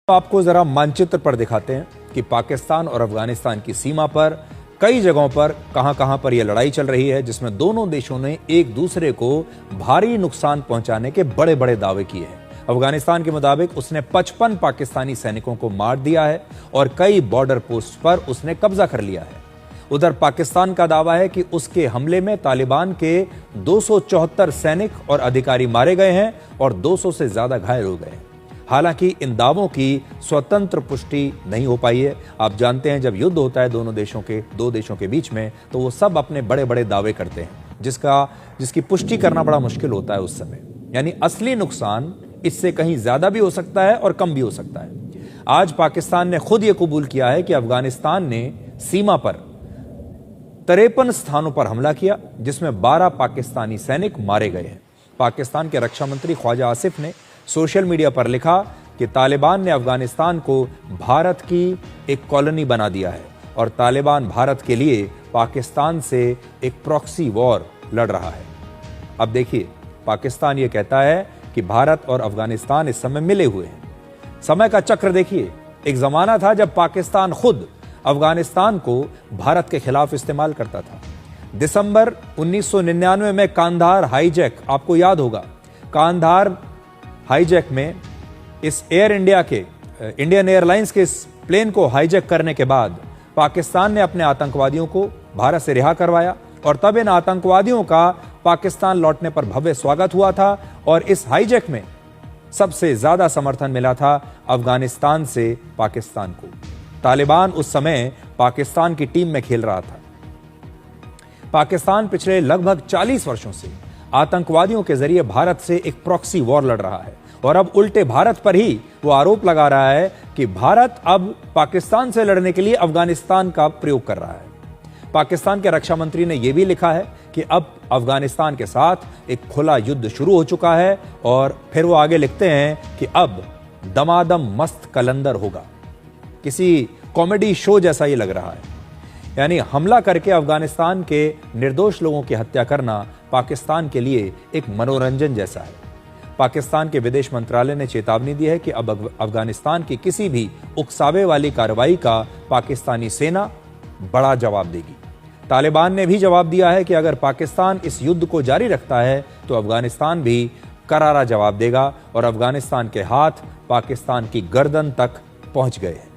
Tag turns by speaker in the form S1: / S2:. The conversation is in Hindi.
S1: आपको जरा मानचित्र पर दिखाते हैं कि पाकिस्तान और अफगानिस्तान की सीमा पर कई जगहों पर कहां पर यह लड़ाई चल रही है, जिसमें दोनों देशों ने एक दूसरे को भारी नुकसान पहुंचाने के बड़े बड़े दावे किए हैं। अफगानिस्तान के मुताबिक उसने 55 पाकिस्तानी सैनिकों को मार दिया है और कई बॉर्डर पोस्ट पर उसने कब्जा कर लिया है। उधर पाकिस्तान का दावा है कि उसके हमले में तालिबान के 274 सैनिक और अधिकारी मारे गए हैं और 200 से ज्यादा घायल हो गए हैं। हालांकि इन दावों की स्वतंत्र पुष्टि नहीं हो पाई है। आप जानते हैं, जब युद्ध होता है दो देशों के बीच में, तो वो सब अपने बड़े बड़े दावे करते हैं जिसकी पुष्टि करना बड़ा मुश्किल होता है उस समय। यानी असली नुकसान इससे कहीं ज्यादा भी हो सकता है और कम भी हो सकता है। आज पाकिस्तान ने खुद यह कबूल किया है कि अफगानिस्तान ने सीमा पर 53 स्थानों पर हमला किया, जिसमें 12 पाकिस्तानी सैनिक मारे गए हैं। पाकिस्तान के रक्षा मंत्री ख्वाजा आसिफ ने सोशल मीडिया पर लिखा कि तालिबान ने अफगानिस्तान को भारत की एक कॉलोनी बना दिया है और तालिबान भारत के लिए पाकिस्तान से एक प्रॉक्सी वॉर लड़ रहा है। अब देखिए, पाकिस्तान ये कहता है कि भारत और अफगानिस्तान इस समय मिले हुए हैं। समय का चक्र देखिए, एक जमाना था जब पाकिस्तान खुद अफगानिस्तान को भारत के खिलाफ इस्तेमाल करता था। दिसंबर 1999 में कांधार हाईजैक, आपको याद होगा, कांधार हाईजैक में इस इंडियन एयरलाइंस के इस प्लेन को हाईजैक करने के बाद पाकिस्तान ने अपने आतंकवादियों को भारत से रिहा करवाया और तब इन आतंकवादियों का पाकिस्तान लौटने पर भव्य स्वागत हुआ था और इस हाईजैक में सबसे ज्यादा समर्थन मिला था अफगानिस्तान से पाकिस्तान को। तालिबान उस समय पाकिस्तान की टीम में खेल रहा था। पाकिस्तान पिछले लगभग 40 वर्षों से आतंकवादियों के जरिए भारत से एक प्रॉक्सी वॉर लड़ रहा है और अब उल्टे भारत पर ही वो आरोप लगा रहा है कि भारत अब पाकिस्तान से लड़ने के लिए अफगानिस्तान का प्रयोग कर रहा है। पाकिस्तान के रक्षा मंत्री ने यह भी लिखा है कि अब अफगानिस्तान के साथ एक खुला युद्ध शुरू हो चुका है और फिर वो आगे लिखते हैं कि अब दमादम मस्त कलंदर होगा। किसी कॉमेडी शो जैसा ये लग रहा है। यानी हमला करके अफगानिस्तान के निर्दोष लोगों की हत्या करना पाकिस्तान के लिए एक मनोरंजन जैसा है। पाकिस्तान के विदेश मंत्रालय ने चेतावनी दी है कि अब अफगानिस्तान की किसी भी उकसावे वाली कार्रवाई का पाकिस्तानी सेना बड़ा जवाब देगी। तालिबान ने भी जवाब दिया है कि अगर पाकिस्तान इस युद्ध को जारी रखता है तो अफगानिस्तान भी करारा जवाब देगा और अफगानिस्तान के हाथ पाकिस्तान की गर्दन तक पहुंच गए हैं।